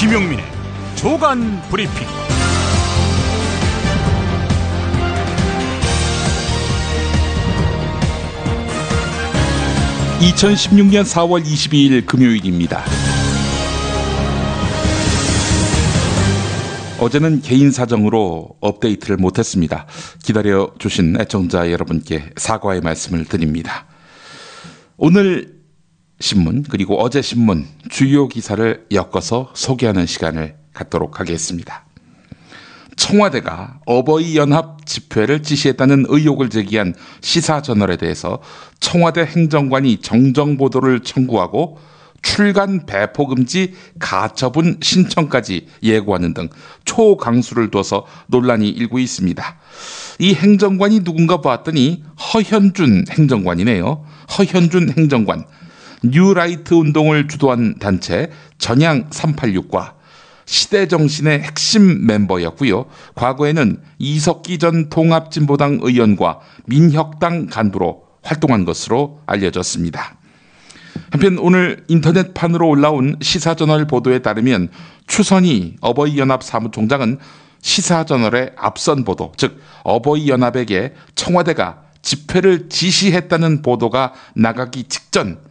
김용민의 조간 브리핑. 2016년 4월 22일 금요일입니다. 어제는 개인 사정으로 업데이트를 못했습니다. 기다려주신 애청자 여러분께 사과의 말씀을 드립니다. 오늘 신문 그리고 어제 신문 주요 기사를 엮어서 소개하는 시간을 갖도록 하겠습니다. 청와대가 어버이연합 집회를 지시했다는 의혹을 제기한 시사저널에 대해서 청와대 행정관이 정정보도를 청구하고 출간 배포 금지 가처분 신청까지 예고하는 등 초강수를 둬서 논란이 일고 있습니다. 이 행정관이 누군가 봤더니 허현준 행정관이네요. 허현준 행정관. 뉴라이트 운동을 주도한 단체 전향 386과 시대정신의 핵심 멤버였고요. 과거에는 이석기 전 통합진보당 의원과 민혁당 간부로 활동한 것으로 알려졌습니다. 한편 오늘 인터넷판으로 올라온 시사저널 보도에 따르면 추선희 어버이연합 사무총장은 시사저널의 앞선 보도, 즉 어버이연합에게 청와대가 집회를 지시했다는 보도가 나가기 직전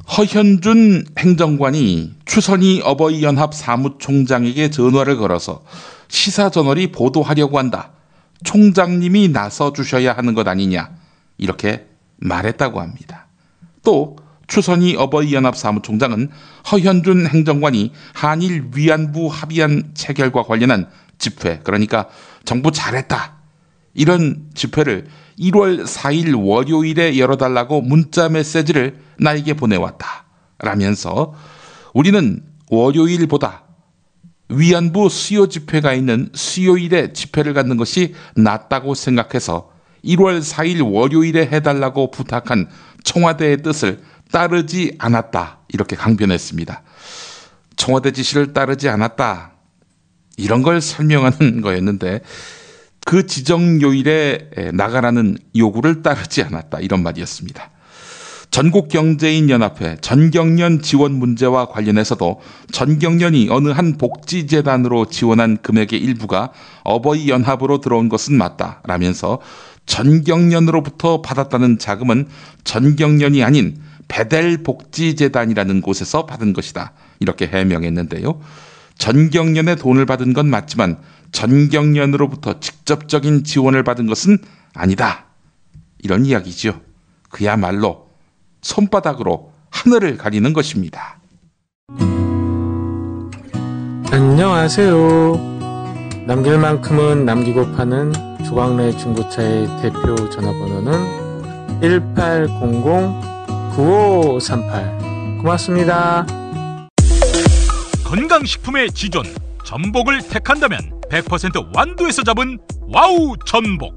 허현준 행정관이 추선희 어버이연합 사무총장에게 전화를 걸어서 시사저널이 보도하려고 한다. 총장님이 나서주셔야 하는 것 아니냐. 이렇게 말했다고 합니다. 또 추선희 어버이연합 사무총장은 허현준 행정관이 한일 위안부 합의안 체결과 관련한 집회, 그러니까 정부 잘했다. 이런 집회를 1월 4일 월요일에 열어달라고 문자 메시지를 나에게 보내왔다. 라면서 우리는 월요일보다 위안부 수요 집회가 있는 수요일에 집회를 갖는 것이 낫다고 생각해서 1월 4일 월요일에 해달라고 부탁한 청와대의 뜻을 따르지 않았다. 이렇게 강변했습니다. 청와대 지시를 따르지 않았다. 이런 걸 설명하는 거였는데 그 지정 요일에 나가라는 요구를 따르지 않았다. 이런 말이었습니다. 전국경제인연합회 전경련 지원 문제와 관련해서도 전경련이 어느 한 복지재단으로 지원한 금액의 일부가 어버이연합으로 들어온 것은 맞다. 라면서 전경련으로부터 받았다는 자금은 전경련이 아닌 베델복지재단이라는 곳에서 받은 것이다. 이렇게 해명했는데요. 전경련의 돈을 받은 건 맞지만 전경련으로부터 직접적인 지원을 받은 것은 아니다. 이런 이야기죠. 그야말로 손바닥으로 하늘을 가리는 것입니다. 안녕하세요. 남길 만큼은 남기고 파는 조광래 중고차의 대표 전화번호는 1800-9538. 고맙습니다. 건강식품의 지존 전복을 택한다면 100% 완도에서 잡은 와우 전복.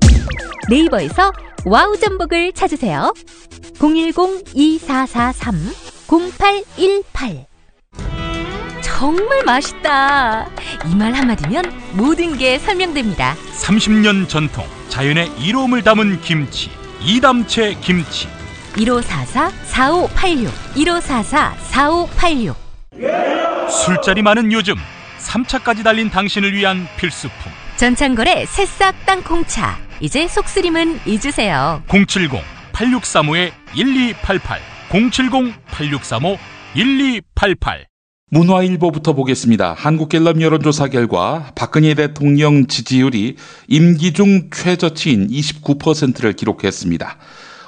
네이버에서 와우 전복을 찾으세요. 010-2443-0818. 정말 맛있다. 이 말 한마디면 모든 게 설명됩니다. 30년 전통 자연의 이로움을 담은 김치 이담채 김치. 1544-4586 1544-4586. 술자리 많은 요즘 3차까지 달린 당신을 위한 필수품 전창걸의 새싹 땅콩차. 이제 속쓰림은 잊으세요. 070-8635-1288 070-8635-1288. 문화일보부터 보겠습니다. 한국갤럽 여론조사 결과 박근혜 대통령 지지율이 임기 중 최저치인 29%를 기록했습니다.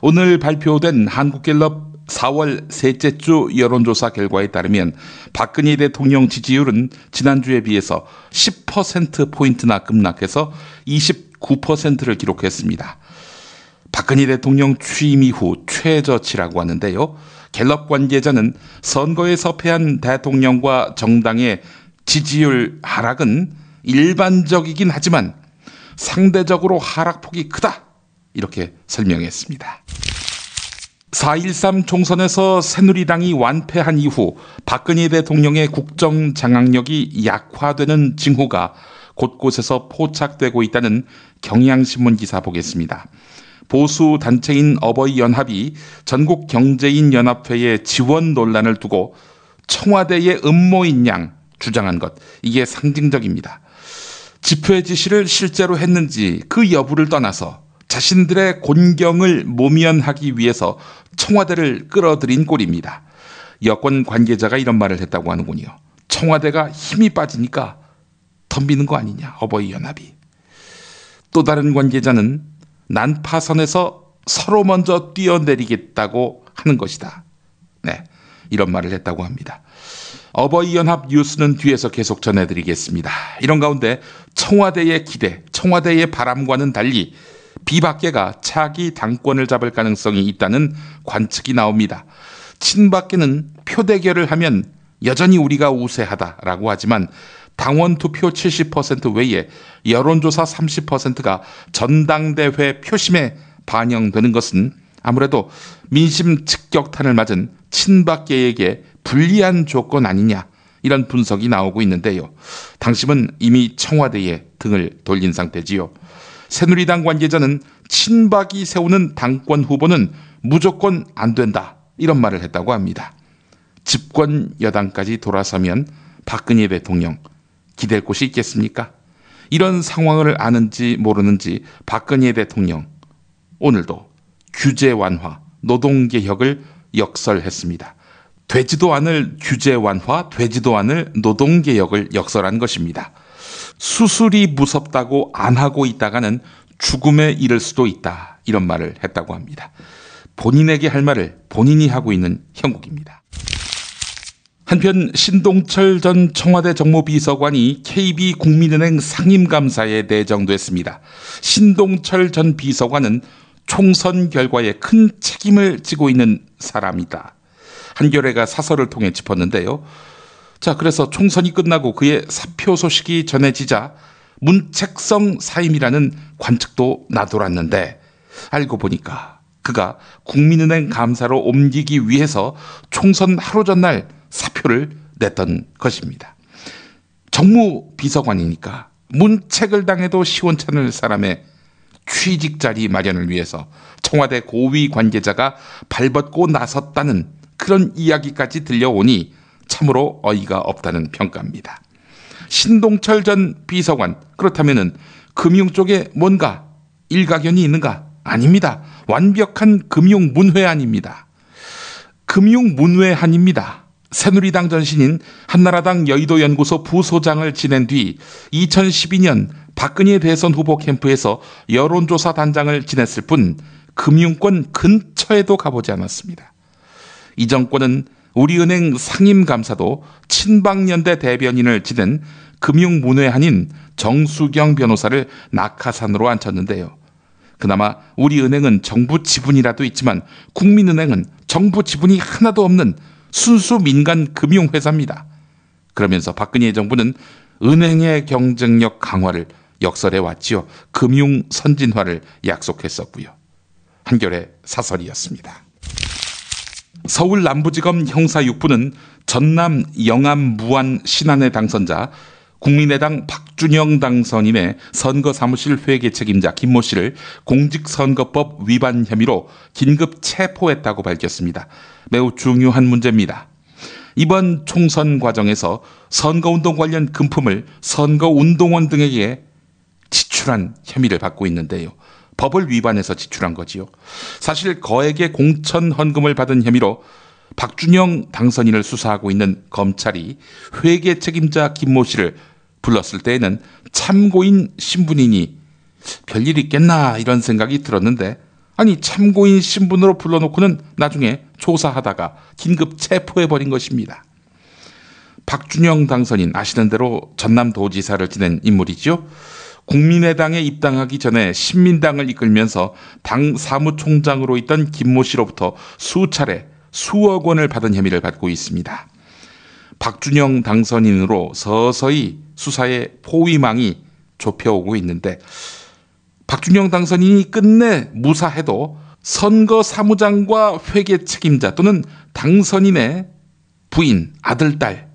오늘 발표된 한국갤럽 4월 셋째 주 여론조사 결과에 따르면 박근혜 대통령 지지율은 지난주에 비해서 10%포인트나 급락해서 29%를 기록했습니다. 박근혜 대통령 취임 이후 최저치라고 하는데요. 갤럽 관계자는 선거에서 패한 대통령과 정당의 지지율 하락은 일반적이긴 하지만 상대적으로 하락폭이 크다. 이렇게 설명했습니다. 4.13 총선에서 새누리당이 완패한 이후 박근혜 대통령의 국정 장악력이 약화되는 징후가 곳곳에서 포착되고 있다는 경향신문 기사 보겠습니다. 보수 단체인 어버이연합이 전국경제인연합회의 지원 논란을 두고 청와대의 음모인 양 주장한 것, 이게 상징적입니다. 집회 지시를 실제로 했는지 그 여부를 떠나서 자신들의 곤경을 모면하기 위해서 청와대를 끌어들인 꼴입니다. 여권 관계자가 이런 말을 했다고 하는군요. 청와대가 힘이 빠지니까 덤비는 거 아니냐, 어버이연합이. 또 다른 관계자는 난파선에서 서로 먼저 뛰어내리겠다고 하는 것이다. 네, 이런 말을 했다고 합니다. 어버이연합 뉴스는 뒤에서 계속 전해드리겠습니다. 이런 가운데 청와대의 기대, 청와대의 바람과는 달리 비박계가 차기 당권을 잡을 가능성이 있다는 관측이 나옵니다. 친박계는 표대결을 하면 여전히 우리가 우세하다라고 하지만 당원 투표 70% 외에 여론조사 30%가 전당대회 표심에 반영되는 것은 아무래도 민심 직격탄을 맞은 친박계에게 불리한 조건 아니냐, 이런 분석이 나오고 있는데요. 당심은 이미 청와대에 등을 돌린 상태지요. 새누리당 관계자는 친박이 세우는 당권 후보는 무조건 안 된다, 이런 말을 했다고 합니다. 집권 여당까지 돌아서면 박근혜 대통령 기댈 곳이 있겠습니까? 이런 상황을 아는지 모르는지 박근혜 대통령 오늘도 규제 완화, 노동개혁을 역설했습니다. 되지도 않을 규제 완화, 되지도 않을 노동개혁을 역설한 것입니다. 수술이 무섭다고 안 하고 있다가는 죽음에 이를 수도 있다, 이런 말을 했다고 합니다. 본인에게 할 말을 본인이 하고 있는 형국입니다. 한편 신동철 전 청와대 정무비서관이 KB국민은행 상임감사에 내정됐습니다. 신동철 전 비서관은 총선 결과에 큰 책임을 지고 있는 사람이다. 한겨레가 사설을 통해 짚었는데요. 자, 그래서 총선이 끝나고 그의 사표 소식이 전해지자 문책성 사임이라는 관측도 나돌았는데 알고 보니까 그가 국민은행 감사로 옮기기 위해서 총선 하루 전날 사표를 냈던 것입니다. 정무비서관이니까 문책을 당해도 시원찮을 사람의 취직 자리 마련을 위해서 청와대 고위 관계자가 발벗고 나섰다는 그런 이야기까지 들려오니 참으로 어이가 없다는 평가입니다. 신동철 전 비서관, 그렇다면은 금융 쪽에 뭔가 일가견이 있는가? 아닙니다. 완벽한 금융문외한입니다. 금융문외한입니다. 새누리당 전신인 한나라당 여의도연구소 부소장을 지낸 뒤 2012년 박근혜 대선 후보 캠프에서 여론조사 단장을 지냈을 뿐 금융권 근처에도 가보지 않았습니다. 이 정권은 우리은행 상임감사도 친박연대 대변인을 지낸 금융문외한인 정수경 변호사를 낙하산으로 앉혔는데요. 그나마 우리은행은 정부 지분이라도 있지만 국민은행은 정부 지분이 하나도 없는 순수 민간 금융회사입니다. 그러면서 박근혜 정부는 은행의 경쟁력 강화를 역설해 왔지요. 금융 선진화를 약속했었고요. 한겨레 사설이었습니다. 서울 남부지검 형사 6부는 전남 영암 무안 신안의 당선자 국민의당 박준영 당선인의 선거사무실 회계 책임자 김모 씨를 공직선거법 위반 혐의로 긴급 체포했다고 밝혔습니다. 매우 중요한 문제입니다. 이번 총선 과정에서 선거운동 관련 금품을 선거운동원 등에게 지출한 혐의를 받고 있는데요. 법을 위반해서 지출한 거지요. 사실 거액의 공천 헌금을 받은 혐의로 박준영 당선인을 수사하고 있는 검찰이 회계 책임자 김모 씨를 불렀을 때에는 참고인 신분이니 별일 있겠나 이런 생각이 들었는데, 아니 참고인 신분으로 불러놓고는 나중에 조사하다가 긴급 체포해버린 것입니다. 박준영 당선인 아시는 대로 전남도지사를 지낸 인물이죠. 국민의당에 입당하기 전에 신민당을 이끌면서 당 사무총장으로 있던 김모 씨로부터 수차례 수억 원을 받은 혐의를 받고 있습니다. 박준영 당선인으로 서서히 수사의 포위망이 좁혀오고 있는데, 박준영 당선인이 끝내 무사해도 선거 사무장과 회계 책임자 또는 당선인의 부인, 아들, 딸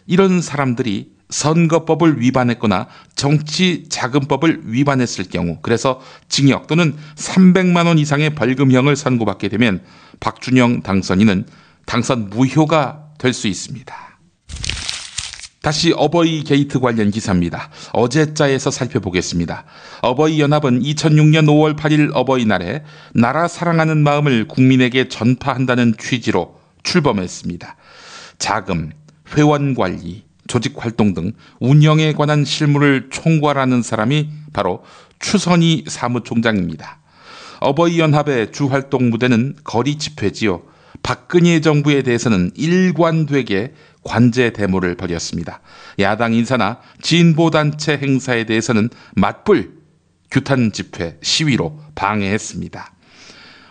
이런 사람들이 선거법을 위반했거나 정치자금법을 위반했을 경우, 그래서 징역 또는 300만 원 이상의 벌금형을 선고받게 되면 박준영 당선인은 당선 무효가 될 수 있습니다. 다시 어버이 게이트 관련 기사입니다. 어제자에서 살펴보겠습니다. 어버이연합은 2006년 5월 8일 어버이날에 나라 사랑하는 마음을 국민에게 전파한다는 취지로 출범했습니다. 자금, 회원관리, 조직활동 등 운영에 관한 실무를 총괄하는 사람이 바로 추선희 사무총장입니다. 어버이연합의 주활동 무대는 거리 집회지요. 박근혜 정부에 대해서는 일관되게 관제 대모를 벌였습니다. 야당 인사나 진보단체 행사에 대해서는 맞불, 규탄 집회, 시위로 방해했습니다.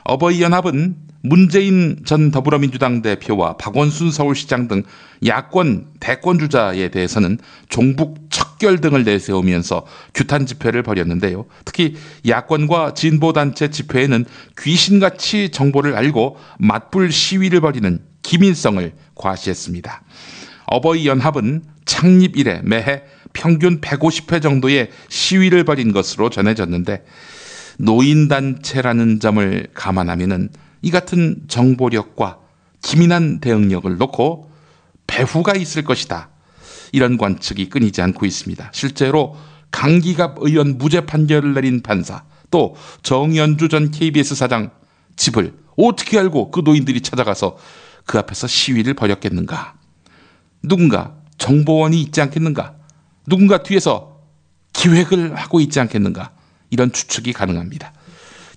어버이연합은 문재인 전 더불어민주당 대표와 박원순 서울시장 등 야권 대권주자에 대해서는 종북 척결 등을 내세우면서 규탄 집회를 벌였는데요. 특히 야권과 진보단체 집회에는 귀신같이 정보를 알고 맞불 시위를 벌이는 기민성을 과시했습니다. 어버이연합은 창립 이래 매해 평균 150회 정도의 시위를 벌인 것으로 전해졌는데 노인단체라는 점을 감안하면은 이 같은 정보력과 기민한 대응력을 놓고 배후가 있을 것이다. 이런 관측이 끊이지 않고 있습니다. 실제로 강기갑 의원 무죄 판결을 내린 판사, 또 정연주 전 KBS 사장 집을 어떻게 알고 그 노인들이 찾아가서 그 앞에서 시위를 벌였겠는가? 누군가 정보원이 있지 않겠는가? 누군가 뒤에서 기획을 하고 있지 않겠는가? 이런 추측이 가능합니다.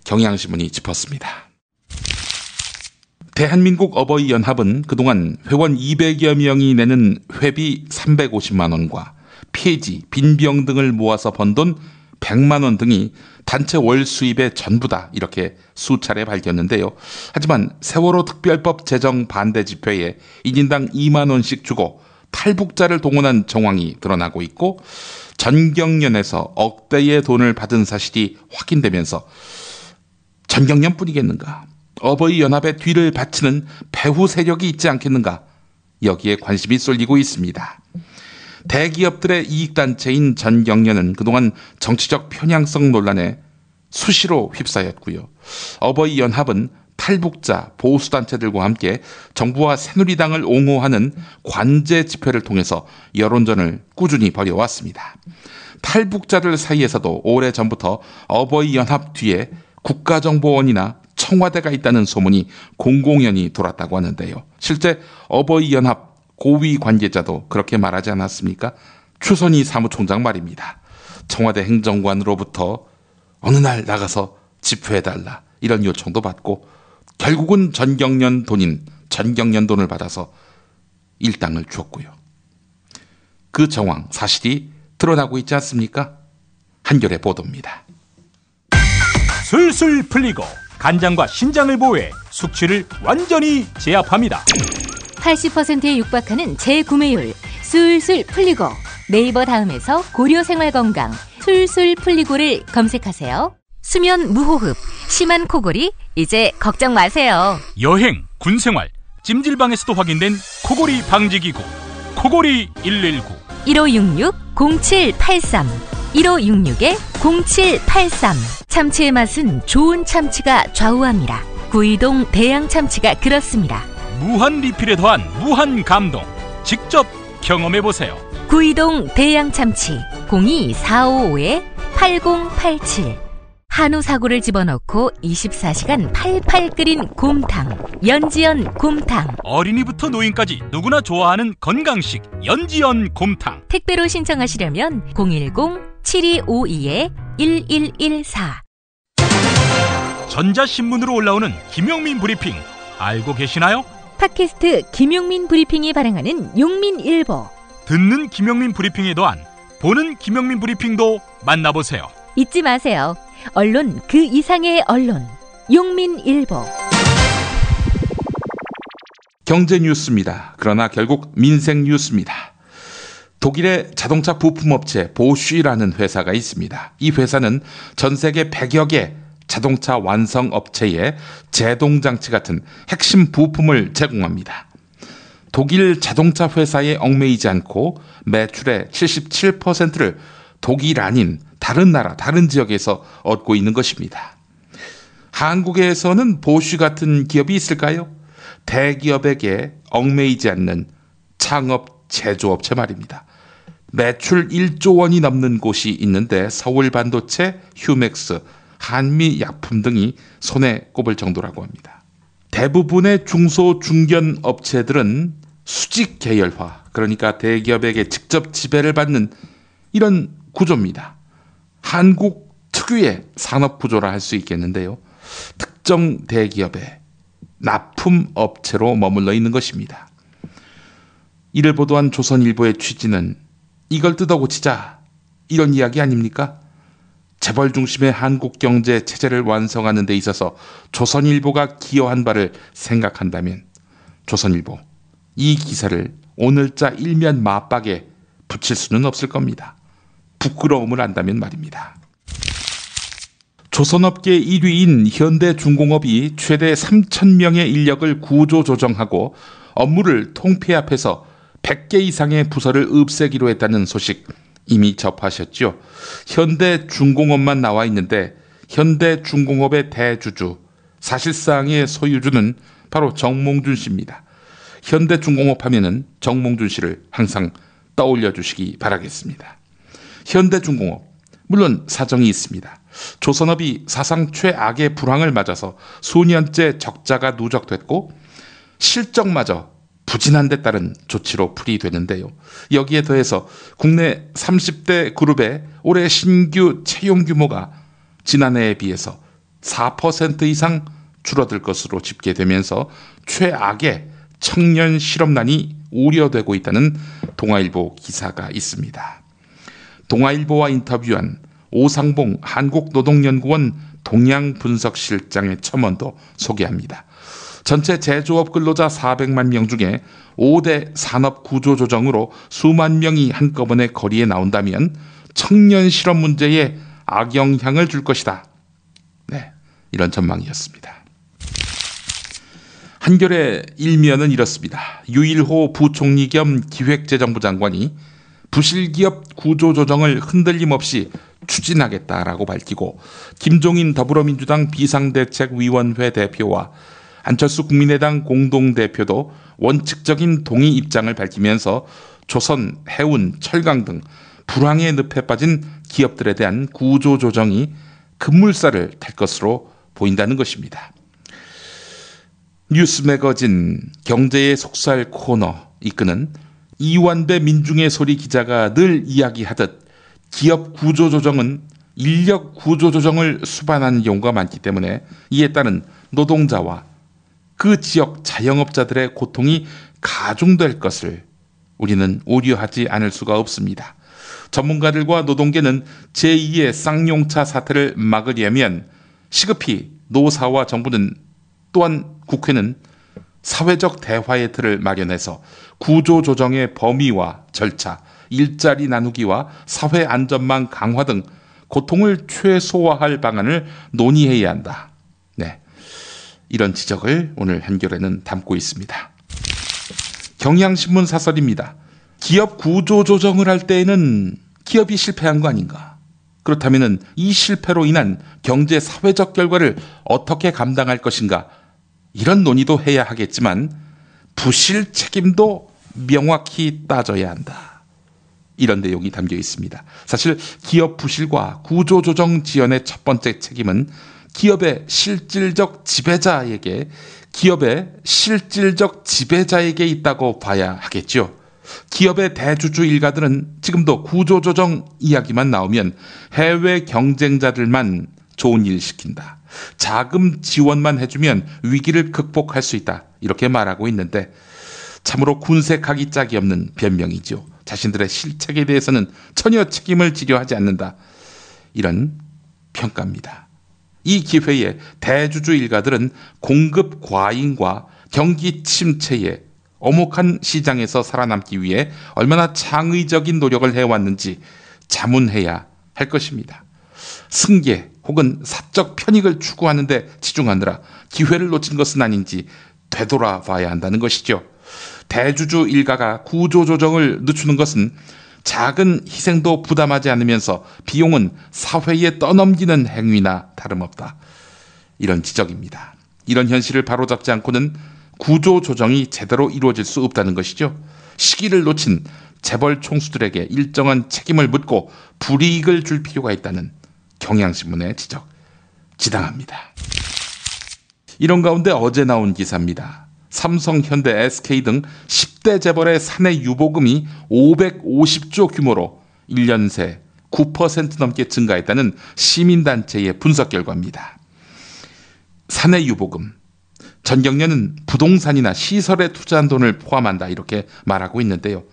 경향신문이 짚었습니다. 대한민국 어버이연합은 그동안 회원 200여 명이 내는 회비 350만 원과 폐지, 빈병 등을 모아서 번 돈 100만 원 등이 단체 월 수입의 전부다 이렇게 수차례 밝혔는데요. 하지만 세월호 특별법 제정 반대 집회에 1인당 2만 원씩 주고 탈북자를 동원한 정황이 드러나고 있고 전경련에서 억대의 돈을 받은 사실이 확인되면서 전경련뿐이겠는가? 어버이연합의 뒤를 바치는 배후 세력이 있지 않겠는가? 여기에 관심이 쏠리고 있습니다. 대기업들의 이익단체인 전경련은 그동안 정치적 편향성 논란에 수시로 휩싸였고요. 어버이연합은 탈북자, 보수단체들과 함께 정부와 새누리당을 옹호하는 관제 집회를 통해서 여론전을 꾸준히 벌여왔습니다. 탈북자들 사이에서도 오래전부터 어버이연합 뒤에 국가정보원이나 청와대가 있다는 소문이 공공연히 돌았다고 하는데요. 실제 어버이연합 고위 관계자도 그렇게 말하지 않았습니까? 추선희 사무총장 말입니다. 청와대 행정관으로부터 어느 날 나가서 집회해달라 이런 요청도 받고 결국은 전경련 돈인 전경련 돈을 받아서 일당을 줬고요. 그 정황 사실이 드러나고 있지 않습니까? 한겨레 보도입니다. 술술 풀리고 간장과 신장을 보호해 숙취를 완전히 제압합니다. 80%에 육박하는 재구매율 술술 풀리고 네이버 다음에서 고려생활건강 술술 풀리고를 검색하세요. 수면 무호흡, 심한 코골이 이제 걱정 마세요. 여행, 군생활, 찜질방에서도 확인된 코골이 방지기구 코골이 119 1566-0783 1566-0783 참치의 맛은 좋은 참치가 좌우합니다. 구이동 대양 참치가 그렇습니다. 무한 리필에 더한 무한 감동 직접 경험해보세요. 구이동 대양 참치 02-455-8087 한우 사고를 집어넣고 24시간 팔팔 끓인 곰탕 연지연 곰탕. 어린이부터 노인까지 누구나 좋아하는 건강식 연지연 곰탕. 택배로 신청하시려면 010-7252-1114 전자신문으로 올라오는 김용민 브리핑 알고 계시나요? 팟캐스트 김용민 브리핑이 발행하는 용민일보. 듣는 김용민 브리핑에 더한 보는 김용민 브리핑도 만나보세요. 잊지 마세요. 언론 그 이상의 언론 용민일보. 경제 뉴스입니다. 그러나 결국 민생 뉴스입니다. 독일의 자동차 부품업체 보쉬라는 회사가 있습니다. 이 회사는 전 세계 100여 개 자동차 완성 업체에 제동장치 같은 핵심 부품을 제공합니다. 독일 자동차 회사에 얽매이지 않고 매출의 77%를 독일 아닌 다른 나라, 다른 지역에서 얻고 있는 것입니다. 한국에서는 보쉬 같은 기업이 있을까요? 대기업에게 얽매이지 않는 창업 제조업체 말입니다. 매출 1조 원이 넘는 곳이 있는데 서울반도체, 휴맥스, 한미약품 등이 손에 꼽을 정도라고 합니다. 대부분의 중소 중견 업체들은 수직 계열화, 그러니까 대기업에게 직접 지배를 받는 이런 구조입니다. 한국 특유의 산업 구조라 할 수 있겠는데요. 특정 대기업의 납품 업체로 머물러 있는 것입니다. 이를 보도한 조선일보의 취지는 이걸 뜯어고치자, 이런 이야기 아닙니까? 재벌 중심의 한국 경제 체제를 완성하는 데 있어서 조선일보가 기여한 바를 생각한다면 조선일보 이 기사를 오늘자 일면 맞박에 붙일 수는 없을 겁니다. 부끄러움을 안다면 말입니다. 조선업계 1위인 현대중공업이 최대 3,000명의 인력을 구조조정하고 업무를 통폐합해서 100개 이상의 부서를 없애기로 했다는 소식 이미 접하셨죠. 현대중공업만 나와 있는데 현대중공업의 대주주, 사실상의 소유주는 바로 정몽준 씨입니다. 현대중공업 하면은 정몽준 씨를 항상 떠올려 주시기 바라겠습니다. 현대중공업, 물론 사정이 있습니다. 조선업이 사상 최악의 불황을 맞아서 수년째 적자가 누적됐고 실적마저 부진한 데 따른 조치로 풀이되는데요. 여기에 더해서 국내 30대 그룹의 올해 신규 채용 규모가 지난해에 비해서 4% 이상 줄어들 것으로 집계되면서 최악의 청년 실업난이 우려되고 있다는 동아일보 기사가 있습니다. 동아일보와 인터뷰한 오상봉 한국노동연구원 동향분석실장의 첨언도 소개합니다. 전체 제조업 근로자 400만 명 중에 5대 산업 구조조정으로 수만 명이 한꺼번에 거리에 나온다면 청년 실업 문제에 악영향을 줄 것이다. 네, 이런 전망이었습니다. 한겨레 일면은 이렇습니다. 유일호 부총리 겸 기획재정부 장관이 부실기업 구조조정을 흔들림 없이 추진하겠다라고 밝히고 김종인 더불어민주당 비상대책위원회 대표와 안철수 국민의당 공동대표도 원칙적인 동의 입장을 밝히면서 조선, 해운, 철강 등 불황의 늪에 빠진 기업들에 대한 구조조정이 급물살을 탈 것으로 보인다는 것입니다. 뉴스 매거진 경제의 속살 코너 이끄는 이완배 민중의 소리 기자가 늘 이야기하듯 기업 구조조정은 인력 구조조정을 수반하는 경우가 많기 때문에 이에 따른 노동자와 그 지역 자영업자들의 고통이 가중될 것을 우리는 우려하지 않을 수가 없습니다. 전문가들과 노동계는 제2의 쌍용차 사태를 막으려면 시급히 노사와 정부는 또한 국회는 사회적 대화의 틀을 마련해서 구조조정의 범위와 절차, 일자리 나누기와 사회 안전망 강화 등 고통을 최소화할 방안을 논의해야 한다. 네, 이런 지적을 오늘 한겨레는 담고 있습니다. 경향신문 사설입니다. 기업 구조조정을 할 때에는 기업이 실패한 거 아닌가? 그렇다면 이 실패로 인한 경제 사회적 결과를 어떻게 감당할 것인가? 이런 논의도 해야 하겠지만 부실 책임도 명확히 따져야 한다. 이런 내용이 담겨 있습니다. 사실 기업 부실과 구조조정 지연의 첫 번째 책임은 기업의 실질적 지배자에게 있다고 봐야 하겠죠. 기업의 대주주 일가들은 지금도 구조조정 이야기만 나오면 해외 경쟁자들만 좋은 일 시킨다. 자금 지원만 해주면 위기를 극복할 수 있다. 이렇게 말하고 있는데 참으로 군색하기 짝이 없는 변명이죠. 자신들의 실책에 대해서는 전혀 책임을 지려 하지 않는다. 이런 평가입니다. 이 기회에 대주주 일가들은 공급 과잉과 경기 침체에 엄혹한 시장에서 살아남기 위해 얼마나 창의적인 노력을 해왔는지 자문해야 할 것입니다. 승계 혹은 사적 편익을 추구하는 데 치중하느라 기회를 놓친 것은 아닌지 되돌아봐야 한다는 것이죠. 대주주 일가가 구조조정을 늦추는 것은 작은 희생도 부담하지 않으면서 비용은 사회에 떠넘기는 행위나 다름없다. 이런 지적입니다. 이런 현실을 바로잡지 않고는 구조조정이 제대로 이루어질 수 없다는 것이죠. 시기를 놓친 재벌 총수들에게 일정한 책임을 묻고 불이익을 줄 필요가 있다는 경향신문의 지적, 지당합니다. 이런 가운데 어제 나온 기사입니다. 삼성, 현대, SK 등 10대 재벌의 사내 유보금이 550조 규모로 1년 새 9% 넘게 증가했다는 시민단체의 분석 결과입니다. 사내 유보금, 전경련은 부동산이나 시설에 투자한 돈을 포함한다 이렇게 말하고 있는데요.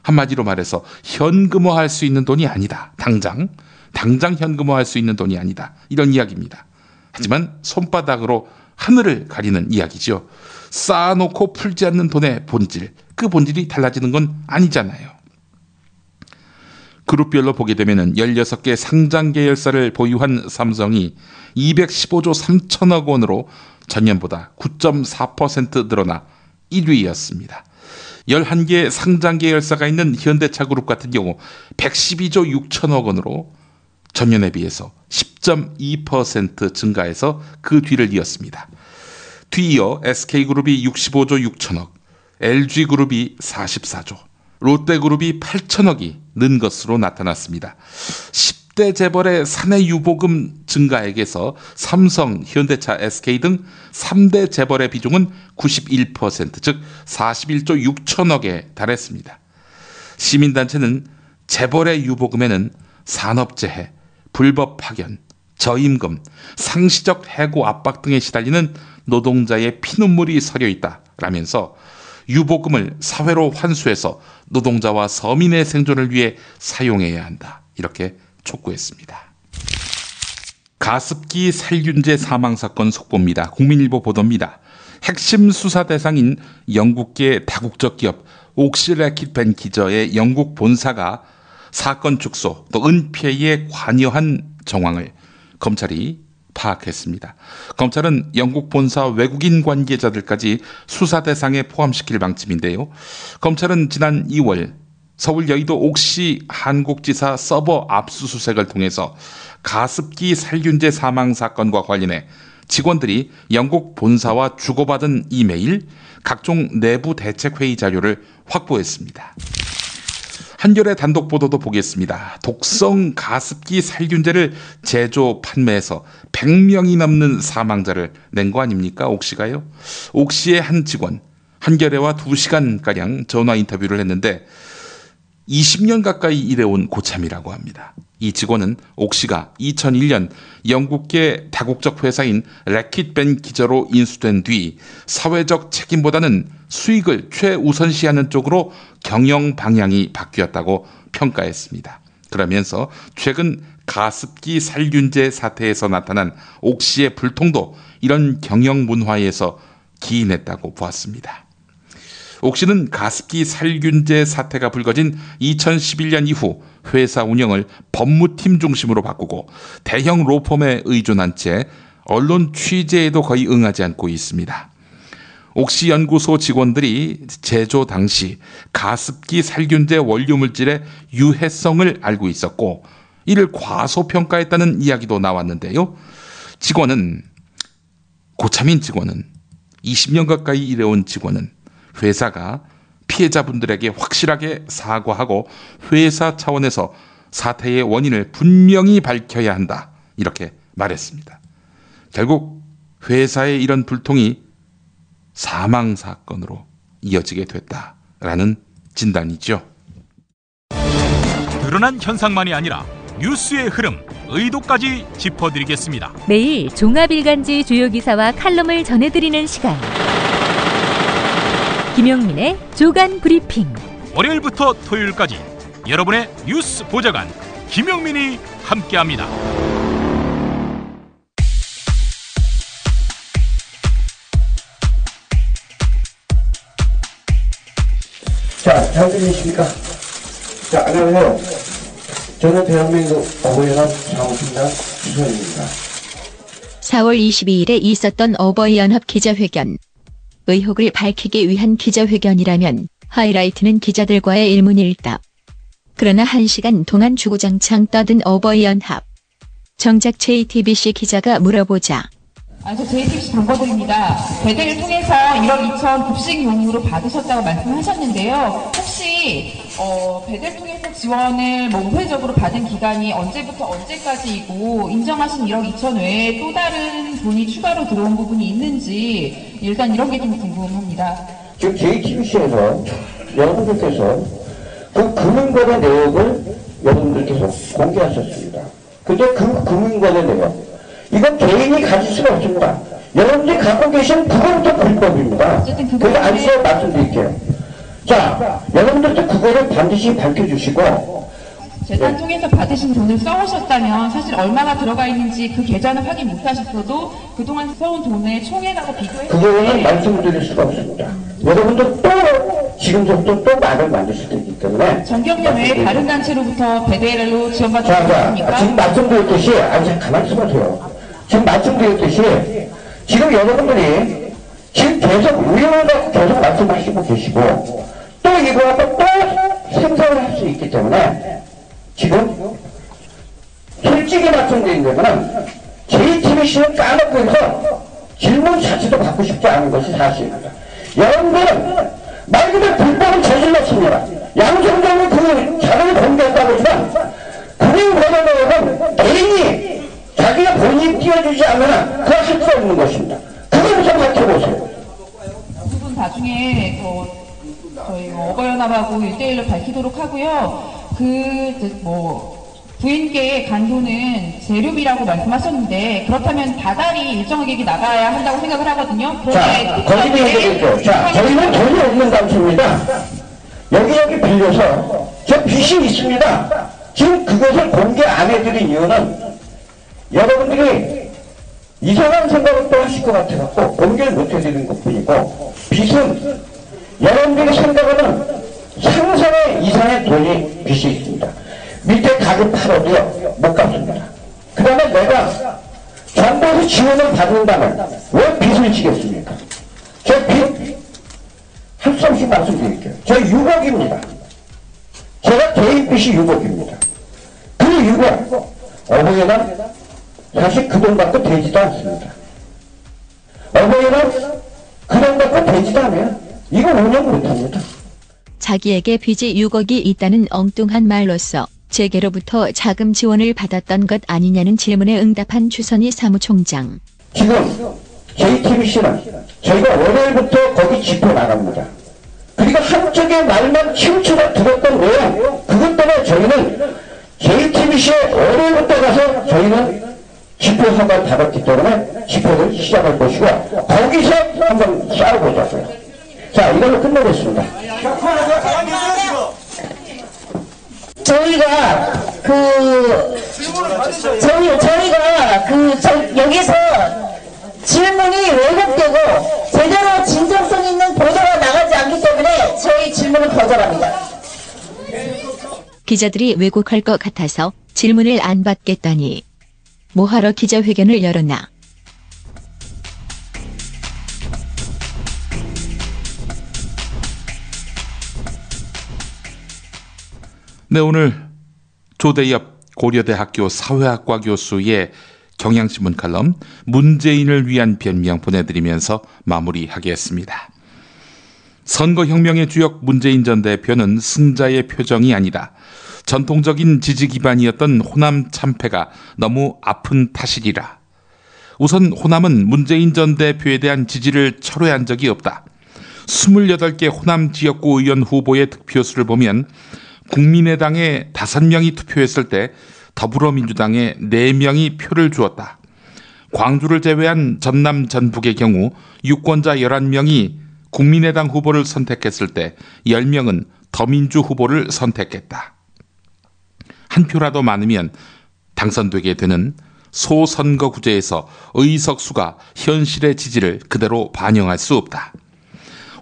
한마디로 말해서 현금화할 수 있는 돈이 아니다. 당장 현금화할 수 있는 돈이 아니다. 이런 이야기입니다. 하지만 손바닥으로 하늘을 가리는 이야기죠. 쌓아놓고 풀지 않는 돈의 본질, 그 본질이 달라지는 건 아니잖아요. 그룹별로 보게 되면 16개 상장 계열사를 보유한 삼성이 215조 3천억 원으로 전년보다 9.4% 늘어나 1위였습니다. 11개 상장 계열사가 있는 현대차그룹 같은 경우 112조 6천억 원으로 전년에 비해서 10.2% 증가해서 그 뒤를 이었습니다. 뒤이어 SK그룹이 65조 6천억, LG그룹이 44조, 롯데그룹이 8천억이 는 것으로 나타났습니다. 10대 재벌의 사내 유보금 증가액에서 삼성, 현대차, SK 등 3대 재벌의 비중은 91%, 즉 41조 6천억에 달했습니다. 시민단체는 재벌의 유보금에는 산업재해, 불법 파견, 저임금, 상시적 해고 압박 등에 시달리는 노동자의 피눈물이 서려 있다라면서 유보금을 사회로 환수해서 노동자와 서민의 생존을 위해 사용해야 한다. 이렇게 촉구했습니다. 가습기 살균제 사망사건 속보입니다. 국민일보 보도입니다. 핵심 수사 대상인 영국계 다국적 기업 옥시레킷 벤키저의 영국 본사가 사건 축소 또 은폐에 관여한 정황을 검찰이 파악했습니다. 검찰은 영국 본사 외국인 관계자들까지 수사 대상에 포함시킬 방침인데요. 검찰은 지난 2월 서울 여의도 옥시 한국지사 서버 압수수색을 통해서 가습기 살균제 사망 사건과 관련해 직원들이 영국 본사와 주고받은 이메일, 각종 내부 대책회의 자료를 확보했습니다. 한겨레 단독 보도도 보겠습니다. 독성 가습기 살균제를 제조, 판매해서 100명이 넘는 사망자를 낸 거 아닙니까? 옥시가요? 옥시의 한 직원, 한겨레와 2시간가량 전화 인터뷰를 했는데 20년 가까이 일해온 고참이라고 합니다. 이 직원은 옥시가 2001년 영국계 다국적 회사인 레킷 벤키저로 인수된 뒤 사회적 책임보다는 수익을 최우선시하는 쪽으로 경영 방향이 바뀌었다고 평가했습니다. 그러면서 최근 가습기 살균제 사태에서 나타난 옥시의 불통도 이런 경영 문화에서 기인했다고 보았습니다. 옥시는 가습기 살균제 사태가 불거진 2011년 이후 회사 운영을 법무팀 중심으로 바꾸고 대형 로펌에 의존한 채 언론 취재에도 거의 응하지 않고 있습니다. 옥시 연구소 직원들이 제조 당시 가습기 살균제 원료 물질의 유해성을 알고 있었고 이를 과소평가했다는 이야기도 나왔는데요. 고참인 직원은 20년 가까이 일해온 직원은 회사가 피해자분들에게 확실하게 사과하고 회사 차원에서 사태의 원인을 분명히 밝혀야 한다. 이렇게 말했습니다. 결국 회사의 이런 불통이 사망 사건으로 이어지게 됐다라는 진단이죠. 드러난 현상만이 아니라 뉴스의 흐름, 의도까지 짚어드리겠습니다. 매일 종합일간지 주요 기사와 칼럼을 전해드리는 시간. 김용민의 조간 브리핑. 월요일부터 토요일까지 여러분의 뉴스 보좌관 김용민이 함께합니다. 자, 잘 들리십니까? 자, 안녕하세요. 저는 대한민국 어버이연합 창업팀장 주선입니다. 4월 22일에 있었던 어버이연합 기자회견. 의혹을 밝히기 위한 기자회견이라면 하이라이트는 기자들과의 일문일답. 그러나 1시간 동안 주구장창 떠든 어버이연합. 정작 JTBC 기자가 물어보자 저 JTBC 당거들입니다. 배대를 통해서 1억 2천 급식용으로 받으셨다고 말씀하셨는데요. 혹시 배대를 통해서 지원을 우회적으로 받은 기간이 언제부터 언제까지이고 인정하신 1억 2천 외에 또 다른 돈이 추가로 들어온 부분이 있는지 일단 이런 게 좀 궁금합니다. 지금 JTBC에서 여러분들께서 그 금융거래 내역을 여러분들께서 공개하셨습니다. 근데 그 금융거래 내역 이건 개인이 가질 수가 없습니다. 여러분들이 갖고 계신 그거부터 불법입니다. 그래서 안수업 말씀드릴게요. 자, 여러분들도 그거를 반드시 밝혀주시고 재단 통해서 받으신 돈을 써오셨다면 사실 얼마나 들어가 있는지 그 계좌는 확인 못하셨어도 그동안 써온 돈의 총액하고 비교해서 그거는 말씀드릴 수가 없습니다. 여러분들 또 지금부터 또 말을 만들 수도 있기 때문에 정경련 외에 다른 단체로부터 배대로 지원받은 거 있습니까? 지금 말씀드렸듯이 가만히 있어보세요. 지금 말씀드렸듯이 지금 여러분들이 지금 계속 의혹을 갖고 계속 말씀하시고 계시고 또 이거 갖고 또 생각을 할 수 있기 때문에 지금 솔직히 말씀드린다면 JTBC는 까놓고 해서 질문 자체도 받고 싶지 않은 것이 사실입니다. 여러분들은 말 그대로 불법을 저질렀습니다. 양정정이 그 자료를 공개했다고 하지만 금융거래내역은 개인이 자기가 본인이 띄워주지 않으면 그거 할 수 없는 것입니다. 그거부터 밝혀보세요. 부분 나중에 저희 어버이연합하고 1대1로 밝히도록 하고요. 부인께 간 돈은 재료비라고 말씀하셨는데 그렇다면 다달이 일정하게 나가야 한다고 생각을 하거든요. 자, 거기도 얘기했죠. 자, 저희는 돈이 없는 단체입니다. 여기 빌려서 저 빚이 있습니다. 지금 그것을 공개 안 해드린 이유는 여러분들이 이상한 생각을 또 하실 것 같아서 공개를 못 해드린 것 뿐이고 빚은 여러분들이 생각하는 상상의 이상의 돈이 빚이 있습니다. 밑에 가격 팔아도요 못 갚습니다. 그 다음에 내가 정부에서 지원을 받는다면 왜 빚을 지겠습니까? 저 빚 할 수 없이 말씀드릴게요. 저 6억입니다. 제가 개인 빚이 6억입니다. 그 6억 어버이는 사실 그 돈 갖고 되지도 않습니다. 어버이는 그 돈 갖고 되지도 않아요. 이거 운영 못합니다. 자기에게 빚이 6억이 있다는 엉뚱한 말로써 재계로부터 자금 지원을 받았던 것 아니냐는 질문에 응답한 주선희 사무총장. 지금 JTBC는 저희가 월요일부터 거기 집회 나갑니다. 그리고 한쪽의 말만 치우치고 들었던 내용 그것 때문에 저희는 JTBC에 월요일부터 가서 저희는 집회 선발 받았기 때문에 집회를 시작할 것이고 거기서 한번 싸워보자고요. 자, 이걸로 끝내겠습니다. 여기서 질문이 왜곡되고 제대로 진정성 있는 보도가 나가지 않기 때문에 저희 질문을 거절합니다. 기자들이 왜곡할 것 같아서 질문을 안 받겠다니 뭐하러 기자회견을 열었나. 네, 오늘 조대엽 고려대학교 사회학과 교수의 경향신문 칼럼 문재인을 위한 변명 보내드리면서 마무리하겠습니다. 선거혁명의 주역 문재인 전 대표는 승자의 표정이 아니다. 전통적인 지지 기반이었던 호남 참패가 너무 아픈 탓이리라. 우선 호남은 문재인 전 대표에 대한 지지를 철회한 적이 없다. 28개 호남 지역구 의원 후보의 득표수를 보면 국민의당에 5명이 투표했을 때 더불어민주당에 4명이 표를 주었다. 광주를 제외한 전남 전북의 경우 유권자 11명이 국민의당 후보를 선택했을 때 10명은 더민주 후보를 선택했다. 한 표라도 많으면 당선되게 되는 소선거구제에서 의석수가 현실의 지지를 그대로 반영할 수 없다.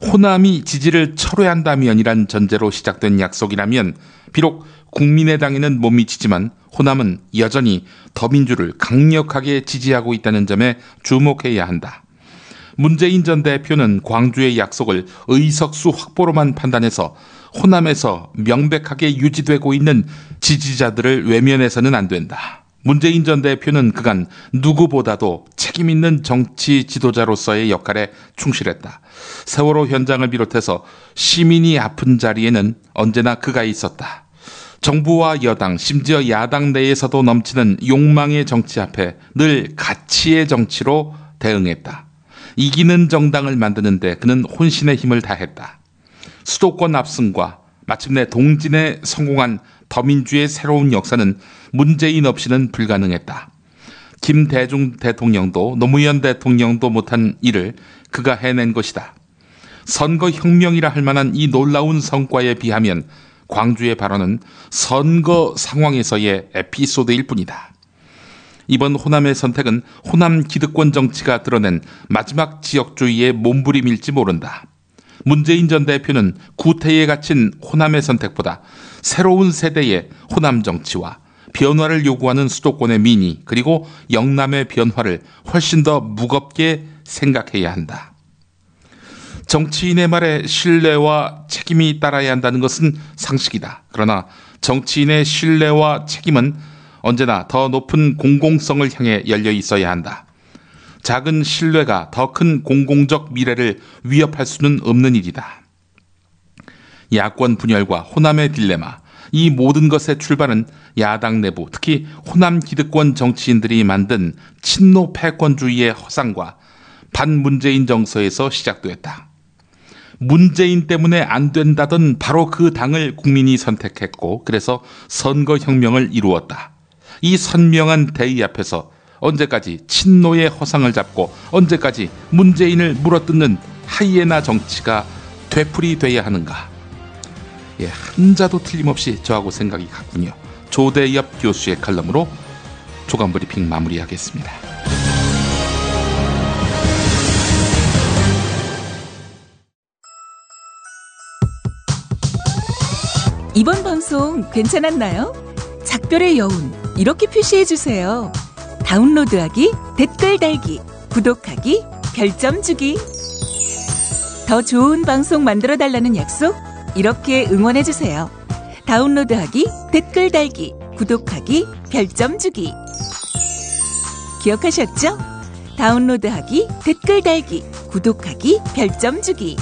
호남이 지지를 철회한다면이란 전제로 시작된 약속이라면 비록 국민의당에는 못 미치지만 호남은 여전히 더민주를 강력하게 지지하고 있다는 점에 주목해야 한다. 문재인 전 대표는 광주의 약속을 의석수 확보로만 판단해서 호남에서 명백하게 유지되고 있는 지지자들을 외면해서는 안 된다. 문재인 전 대표는 그간 누구보다도 책임 있는 정치 지도자로서의 역할에 충실했다. 세월호 현장을 비롯해서 시민이 아픈 자리에는 언제나 그가 있었다. 정부와 여당, 심지어 야당 내에서도 넘치는 욕망의 정치 앞에 늘 가치의 정치로 대응했다. 이기는 정당을 만드는데 그는 혼신의 힘을 다했다. 수도권 압승과 마침내 동진에 성공한 더민주의 새로운 역사는 문재인 없이는 불가능했다. 김대중 대통령도 노무현 대통령도 못한 일을 그가 해낸 것이다. 선거혁명이라 할 만한 이 놀라운 성과에 비하면 광주의 발언은 선거 상황에서의 에피소드일 뿐이다. 이번 호남의 선택은 호남 기득권 정치가 드러낸 마지막 지역주의의 몸부림일지 모른다. 문재인 전 대표는 구태에 갇힌 호남의 선택보다 새로운 세대의 호남 정치와 변화를 요구하는 수도권의 민의 그리고 영남의 변화를 훨씬 더 무겁게 생각해야 한다. 정치인의 말에 신뢰와 책임이 따라야 한다는 것은 상식이다. 그러나 정치인의 신뢰와 책임은 언제나 더 높은 공공성을 향해 열려 있어야 한다. 작은 신뢰가 더 큰 공공적 미래를 위협할 수는 없는 일이다. 야권 분열과 호남의 딜레마, 이 모든 것의 출발은 야당 내부, 특히 호남 기득권 정치인들이 만든 친노 패권주의의 허상과 반문재인 정서에서 시작되었다. 문재인 때문에 안 된다던 바로 그 당을 국민이 선택했고 그래서 선거혁명을 이루었다. 이 선명한 대의 앞에서 언제까지 친노의 허상을 잡고 언제까지 문재인을 물어뜯는 하이에나 정치가 되풀이돼야 하는가. 한자도 틀림없이 저하고 생각이 같군요. 조대엽 교수의 칼럼으로 조간브리핑 마무리하겠습니다. 이번 방송 괜찮았나요? 작별의 여운 이렇게 표시해주세요. 다운로드하기, 댓글 달기, 구독하기, 별점 주기. 더 좋은 방송 만들어달라는 약속 이렇게 응원해주세요. 다운로드하기, 댓글 달기, 구독하기, 별점 주기. 기억하셨죠? 다운로드하기, 댓글 달기, 구독하기, 별점 주기.